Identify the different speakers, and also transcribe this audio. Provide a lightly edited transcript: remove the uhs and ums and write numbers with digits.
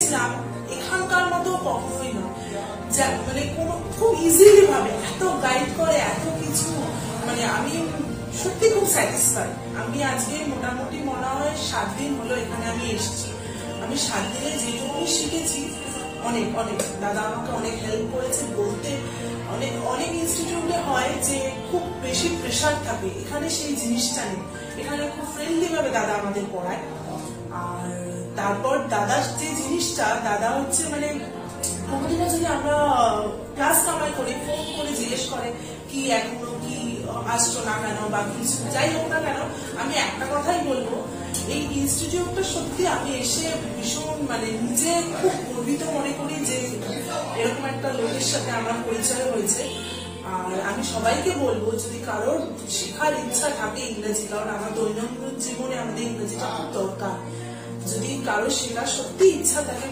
Speaker 1: ভেবেছিলাম এখানকার মতো কখনোই নয়, মানে কোনো খুব ইজিলি ভাবে এত গাইড করে এত কিছু, মানে আমি সত্যি খুব স্যাটিসফাইড। আমি আজকে মোটামুটি মনে হয় 7 দিন হলো এখানে আমি এসেছি। আমি 7 দিনে যেটুকু শিখেছি অনেক অনেক, দাদা আমাকে অনেক হেল্প করেছে। বলতে অনেক অনেক ইনস্টিটিউটে হয় যে খুব বেশি প্রেশার থাকে, এখানে সেই জিনিসটা নেই। এখানে খুব ফ্রেন্ডলি ভাবে দাদা আমাদের পড়ায়। আর তারপর দাদার যে জিনিসটা, দাদা হচ্ছে মানে কোনোদিনও যদি আমরা ক্লাস কামাই করি ফোন করে জিজ্ঞেস করে কি এখনো কি আসছো না কেন বা কিছু যাই হোক না কেন, আমি একটা কথাই বলবো, এই ইনস্টিটিউটটা সত্যি আমি এসে ভীষণ মানে নিজে খুব গর্বিত মনে করি যে এরকম একটা লোকের সাথে আমার পরিচয় হয়েছে। আর আমি সবাইকে বলবো যদি কারোর শেখার ইচ্ছা থাকে ইংরেজি, কারণ আমার দৈনন্দিন জীবনে আমাদের ইংরেজিটা খুব দরকার, যদি কারোর শেখার সত্যি ইচ্ছা থাকে